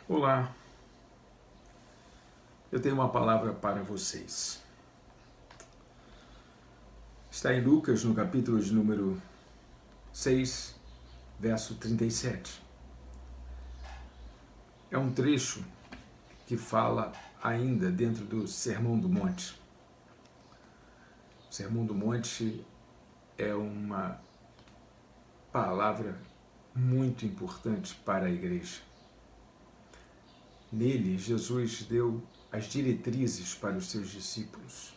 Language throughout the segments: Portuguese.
Olá, eu tenho uma palavra para vocês. Está em Lucas, no capítulo de número 6, verso 37. É um trecho que fala ainda dentro do Sermão do Monte. O Sermão do Monte é uma palavra muito importante para a igreja. Nele, Jesus deu as diretrizes para os seus discípulos.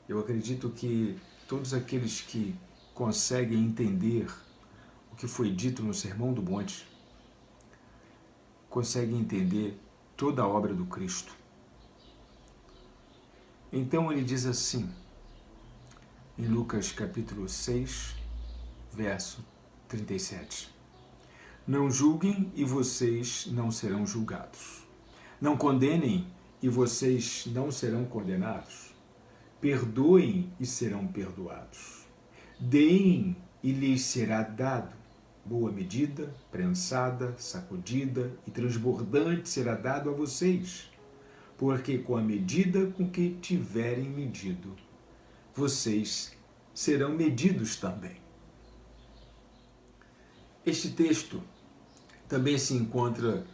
Eu acredito que todos aqueles que conseguem entender o que foi dito no Sermão do Monte conseguem entender toda a obra do Cristo. Então ele diz assim, em Lucas capítulo 6, verso 37. Não julguem e vocês não serão julgados. Não condenem e vocês não serão condenados. Perdoem e serão perdoados. Deem e lhes será dado. Boa medida, prensada, sacudida e transbordante será dado a vocês. Porque com a medida com que tiverem medido, vocês serão medidos também. Este texto também se encontra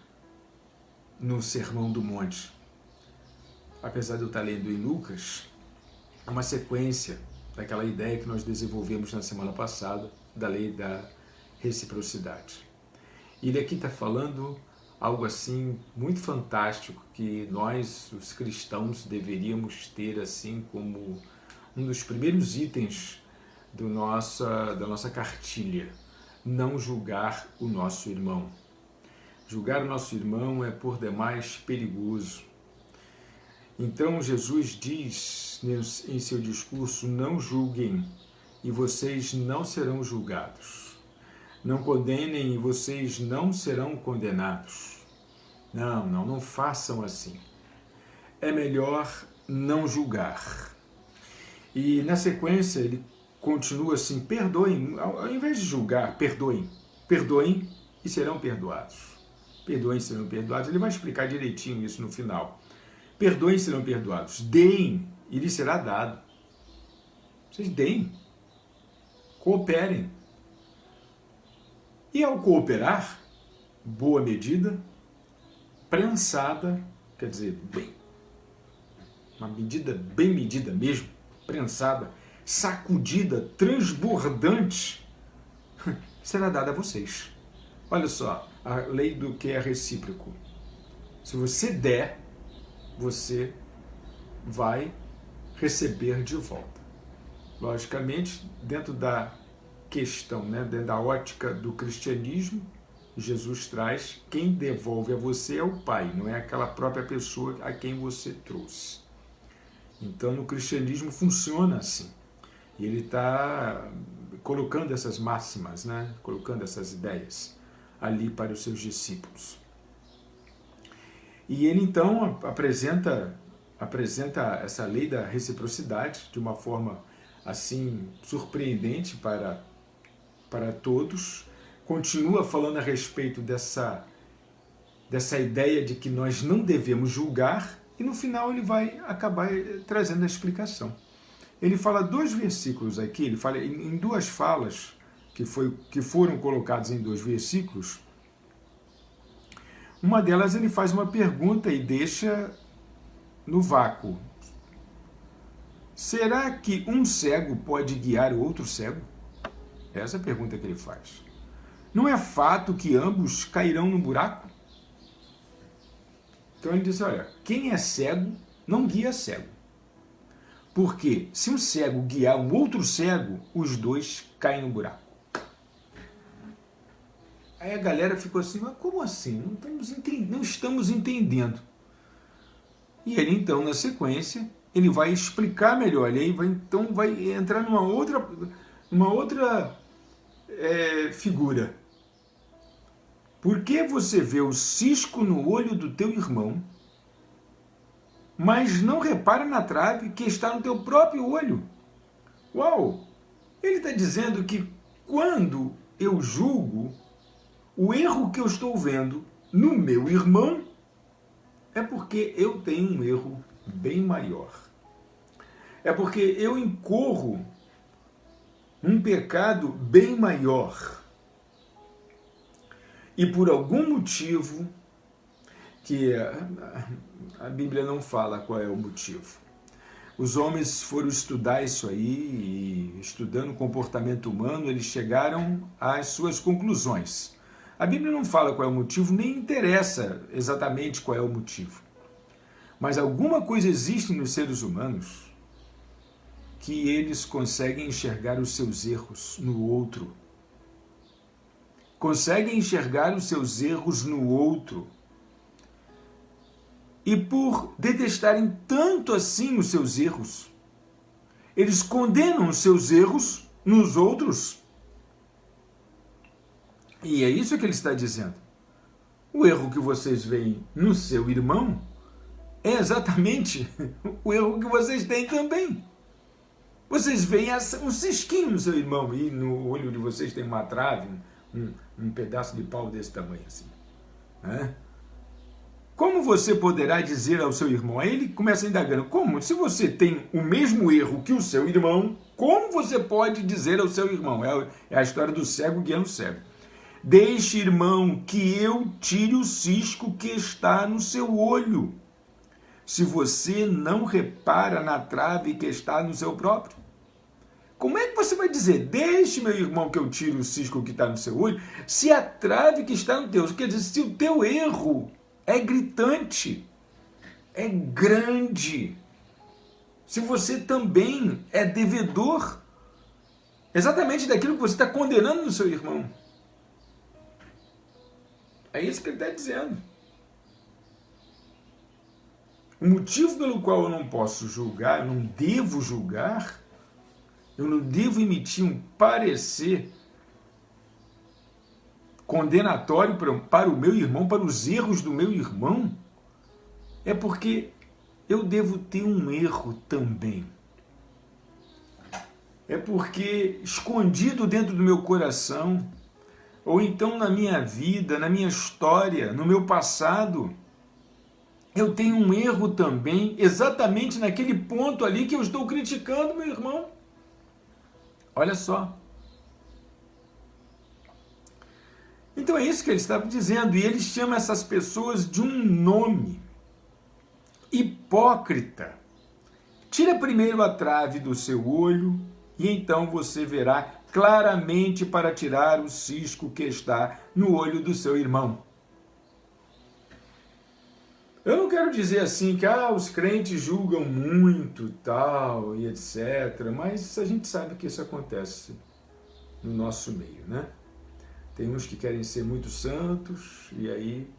no Sermão do Monte. Apesar de eu estar lendo em Lucas, é uma sequência daquela ideia que nós desenvolvemos na semana passada, da lei da reciprocidade. E ele aqui está falando algo assim muito fantástico que nós, os cristãos, deveríamos ter assim como um dos primeiros itens da nossa cartilha. Não julgar o nosso irmão. Julgar o nosso irmão é por demais perigoso. Então Jesus diz em seu discurso, não julguem e vocês não serão julgados. Não condenem e vocês não serão condenados. Não façam assim. É melhor não julgar. E na sequência ele continua assim, perdoem, ao invés de julgar, perdoem. Perdoem e serão perdoados. Perdoem e serão perdoados. Ele vai explicar direitinho isso no final. Perdoem e serão perdoados. Deem e lhes será dado. Vocês deem. Cooperem. E ao cooperar, boa medida, prensada, quer dizer, bem, uma medida bem medida mesmo, prensada, sacudida, transbordante, será dada a vocês. Olha só, a lei do que é recíproco. Se você der, você vai receber de volta. Logicamente, dentro da questão, dentro da ótica do cristianismo, Jesus traz, quem devolve a você é o Pai, não é aquela própria pessoa a quem você trouxe. Então, no cristianismo funciona assim. E ele está colocando essas máximas, colocando essas ideias ali para os seus discípulos. E ele então apresenta essa lei da reciprocidade de uma forma assim surpreendente para todos. Continua falando a respeito dessa ideia de que nós não devemos julgar e no final ele vai acabar trazendo a explicação. Ele fala dois versículos aqui, ele fala em duas falas que foram colocadas em dois versículos. Uma delas ele faz uma pergunta e deixa no vácuo. Será que um cego pode guiar o outro cego? Essa é a pergunta que ele faz. Não é fato que ambos cairão no buraco? Então ele diz, olha, quem é cego não guia cego. Porque se um cego guiar um outro cego, os dois caem no buraco. Aí a galera ficou assim, mas como assim? Não estamos entendendo. E ele então, na sequência, ele vai explicar melhor. Ele vai entrar numa outra figura. Por que você vê o cisco no olho do teu irmão, mas não repara na trave que está no teu próprio olho? Uau! Ele está dizendo que quando eu julgo, o erro que eu estou vendo no meu irmão, é porque eu tenho um erro bem maior. É porque eu incorro um pecado bem maior. E por algum motivo, que a Bíblia não fala qual é o motivo. Os homens foram estudar isso aí, e estudando o comportamento humano, eles chegaram às suas conclusões. A Bíblia não fala qual é o motivo, nem interessa exatamente qual é o motivo. Mas alguma coisa existe nos seres humanos que eles conseguem enxergar os seus erros no outro. Conseguem enxergar os seus erros no outro. E por detestarem tanto assim os seus erros, eles condenam os seus erros nos outros. E é isso que ele está dizendo. O erro que vocês veem no seu irmão é exatamente o erro que vocês têm também. Vocês veem um cisquinho no seu irmão e no olho de vocês tem uma trave, um pedaço de pau desse tamanho assim. Né? Como você poderá dizer ao seu irmão? Aí ele começa indagando. Como? Se você tem o mesmo erro que o seu irmão, como você pode dizer ao seu irmão? É a história do cego guiando o cego. Deixe, irmão, que eu tire o cisco que está no seu olho, se você não repara na trave que está no seu próprio. Como é que você vai dizer, deixe, meu irmão, que eu tire o cisco que está no seu olho, se a trave que está no teu? Quer dizer, se o teu erro é gritante, é grande, se você também é devedor exatamente daquilo que você está condenando no seu irmão. É isso que ele está dizendo. O motivo pelo qual eu não posso julgar, eu não devo julgar, eu não devo emitir um parecer condenatório para o meu irmão, para os erros do meu irmão, é porque eu devo ter um erro também. É porque escondido dentro do meu coração, ou então na minha vida, na minha história, no meu passado, eu tenho um erro também, exatamente naquele ponto ali que eu estou criticando meu irmão. Olha só. Então é isso que ele estava dizendo, e ele chama essas pessoas de um nome. Hipócrita. Tira primeiro a trave do seu olho, e então você verá claramente para tirar o cisco que está no olho do seu irmão. Eu não quero dizer assim que os crentes julgam muito, tal, e etc., mas a gente sabe que isso acontece no nosso meio, né? Tem uns que querem ser muito santos, e aí,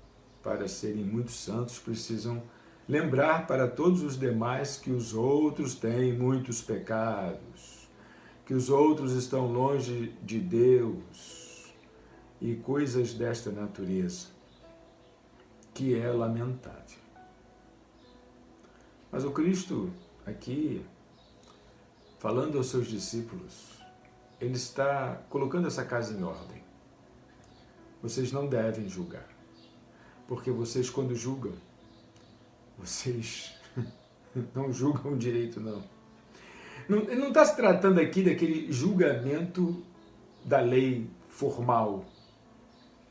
para serem muito santos, precisam lembrar para todos os demais que os outros têm muitos pecados, que os outros estão longe de Deus, e coisas desta natureza, que é lamentável. Mas o Cristo, aqui, falando aos seus discípulos, ele está colocando essa casa em ordem. Vocês não devem julgar, porque vocês, quando julgam, vocês não julgam direito, não. Ele não está se tratando aqui daquele julgamento da lei formal,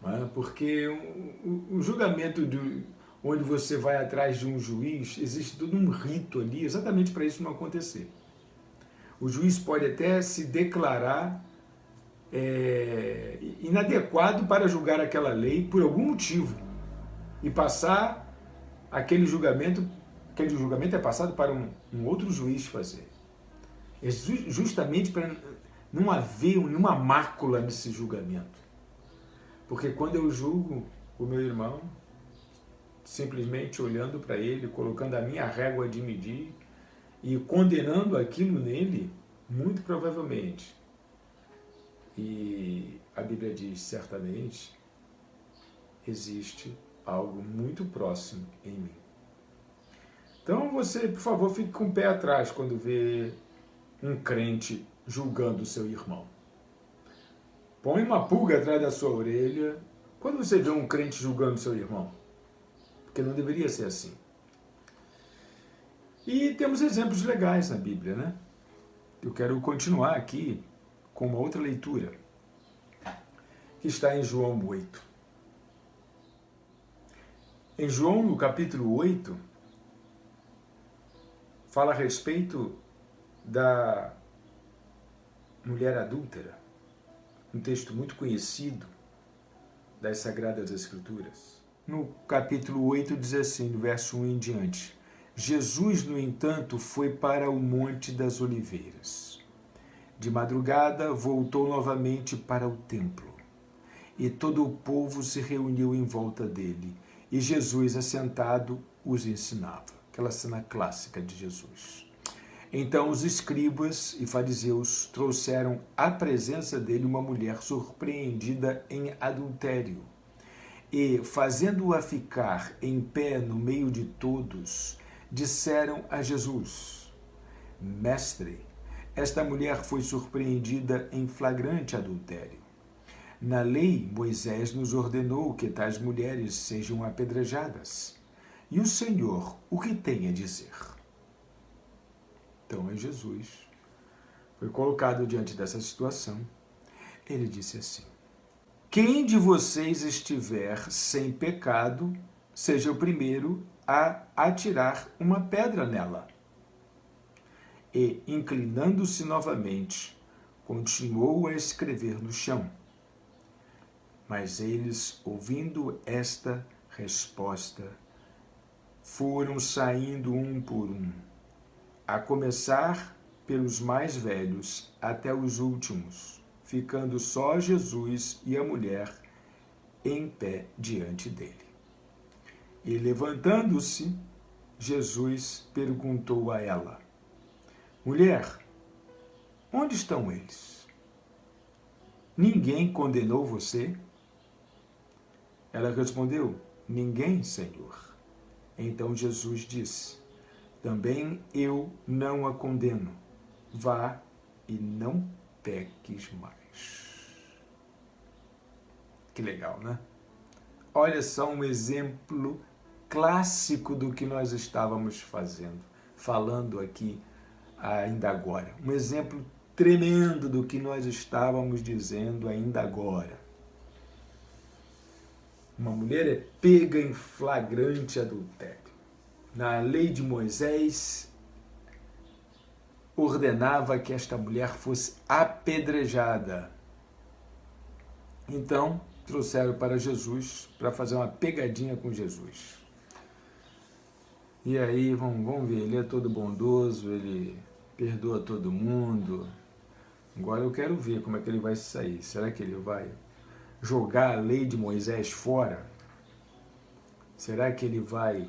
não é? Porque o julgamento onde você vai atrás de um juiz, existe todo um rito ali, exatamente para isso não acontecer. O juiz pode até se declarar inadequado para julgar aquela lei por algum motivo e passar aquele julgamento é passado para um outro juiz fazer. É justamente para não haver nenhuma mácula nesse julgamento. Porque quando eu julgo o meu irmão, simplesmente olhando para ele, colocando a minha régua de medir e condenando aquilo nele, muito provavelmente, e a Bíblia diz, certamente, existe algo muito próximo em mim. Então você, por favor, fique com o pé atrás quando vê um crente julgando o seu irmão. Põe uma pulga atrás da sua orelha Quando você vê um crente julgando seu irmão? Porque não deveria ser assim. E temos exemplos legais na Bíblia, né? Eu quero continuar aqui com uma outra leitura, que está em João 8. Em João, no capítulo 8, fala a respeito da mulher adúltera, um texto muito conhecido das Sagradas Escrituras. No capítulo 8 diz assim, do verso 1 em diante: Jesus, no entanto, foi para o Monte das Oliveiras. De madrugada, voltou novamente para o templo, e todo o povo se reuniu em volta dele, e Jesus, assentado, os ensinava. Aquela cena clássica de Jesus. Então os escribas e fariseus trouxeram à presença dele uma mulher surpreendida em adultério. E, fazendo-a ficar em pé no meio de todos, disseram a Jesus: Mestre, esta mulher foi surpreendida em flagrante adultério. Na lei, Moisés nos ordenou que tais mulheres sejam apedrejadas. E o Senhor, o que tem a dizer? Então, Jesus foi colocado diante dessa situação. Ele disse assim: quem de vocês estiver sem pecado, seja o primeiro a atirar uma pedra nela. E, inclinando-se novamente, continuou a escrever no chão. Mas eles, ouvindo esta resposta, foram saindo um por um, a começar pelos mais velhos até os últimos, ficando só Jesus e a mulher em pé diante dele. E, levantando-se, Jesus perguntou a ela: Mulher, onde estão eles? Ninguém condenou você? Ela respondeu: Ninguém, Senhor. Então Jesus disse: Também eu não a condeno. Vá e não peques mais. Que legal, né? Olha só um exemplo clássico do que nós estávamos falando aqui ainda agora. Um exemplo tremendo do que nós estávamos dizendo ainda agora. Uma mulher é pega em flagrante adultério. Na lei de Moisés, ordenava que esta mulher fosse apedrejada. Então, trouxeram para Jesus para fazer uma pegadinha com Jesus. E aí, vamos ver, ele é todo bondoso, ele perdoa todo mundo. Agora eu quero ver como é que ele vai sair. Será que ele vai jogar a lei de Moisés fora? Será que ele vai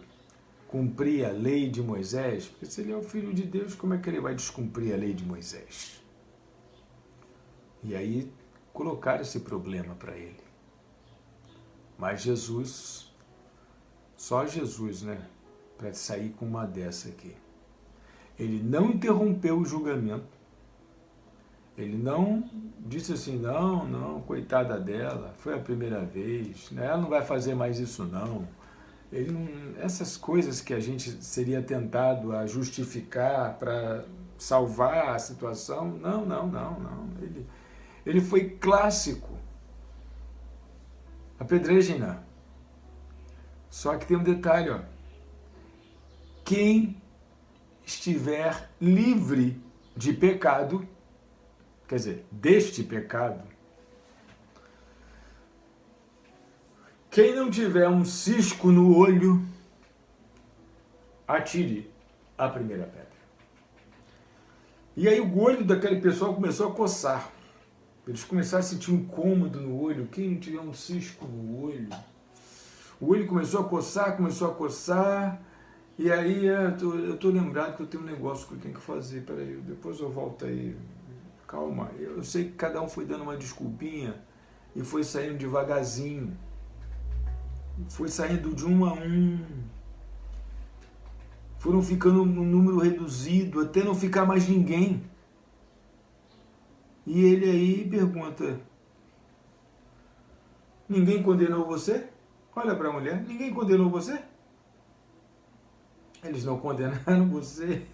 cumprir a lei de Moisés? Porque se ele é o Filho de Deus, como é que ele vai descumprir a lei de Moisés? E aí colocaram esse problema para ele. Mas Jesus, só Jesus, né? Para sair com uma dessa aqui. Ele não interrompeu o julgamento. Ele não disse assim, não, coitada dela, foi a primeira vez, né? Ela não vai fazer mais isso não. Essas coisas que a gente seria tentado a justificar para salvar a situação, não. Ele foi clássico. Apedrejem-na. Só que tem um detalhe, ó. Quem estiver livre de pecado, quer dizer, deste pecado, quem não tiver um cisco no olho, atire a primeira pedra. E aí o olho daquele pessoal começou a coçar. Eles começaram a sentir um incômodo no olho. Quem não tiver um cisco no olho? O olho começou a coçar. E aí eu tô lembrado que eu tenho um negócio que eu tenho que fazer. Peraí, depois eu volto aí. Calma. Eu sei que cada um foi dando uma desculpinha e foi saindo devagarzinho. Foi saindo de um a um. Foram ficando num número reduzido, até não ficar mais ninguém. E ele aí pergunta: Ninguém condenou você? Olha para a mulher, ninguém condenou você? Eles não condenaram você.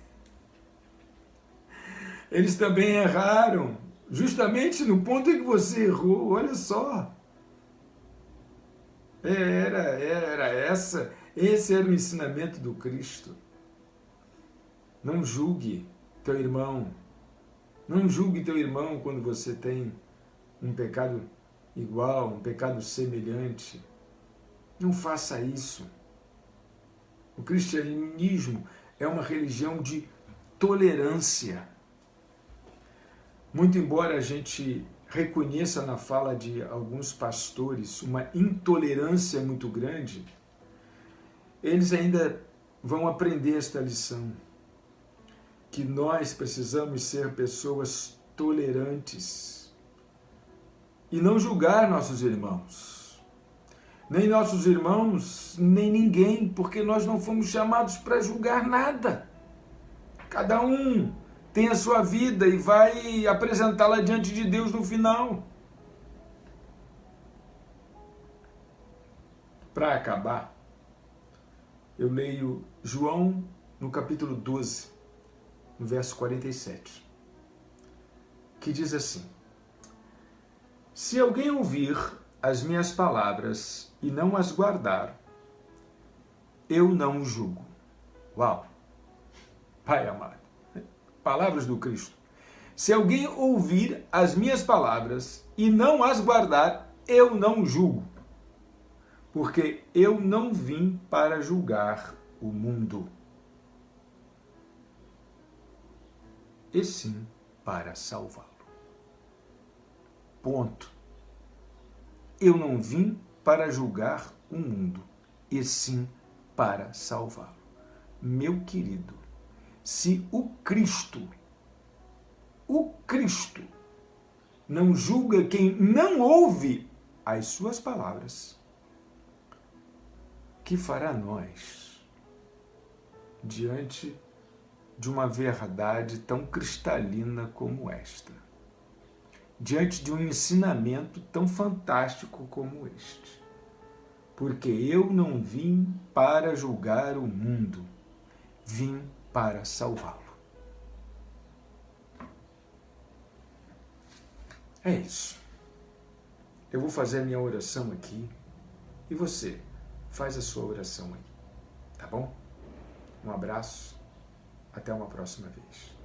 Eles também erraram, justamente no ponto em que você errou, olha só. Esse era o ensinamento do Cristo. Não julgue teu irmão. Não julgue teu irmão quando você tem um pecado igual, um pecado semelhante. Não faça isso. O cristianismo é uma religião de tolerância. Muito embora a gente reconheça na fala de alguns pastores uma intolerância muito grande, eles ainda vão aprender esta lição, que nós precisamos ser pessoas tolerantes e não julgar nossos irmãos, nem nossos irmãos, nem ninguém, porque nós não fomos chamados para julgar nada. Cada um tem a sua vida e vai apresentá-la diante de Deus no final. Para acabar, eu leio João no capítulo 12, no verso 47, que diz assim: se alguém ouvir as minhas palavras e não as guardar, eu não o julgo. Uau! Pai amado. Palavras do Cristo. Se alguém ouvir as minhas palavras e não as guardar, eu não julgo. Porque eu não vim para julgar o mundo, e sim para salvá-lo. Ponto. Eu não vim para julgar o mundo, e sim para salvá-lo. Meu querido, se o Cristo não julga quem não ouve as suas palavras, que fará nós diante de uma verdade tão cristalina como esta? Diante de um ensinamento tão fantástico como este? Porque eu não vim para julgar o mundo, vim para salvá-lo. É isso. Eu vou fazer a minha oração aqui e você faz a sua oração aí, tá bom? Um abraço, até uma próxima vez.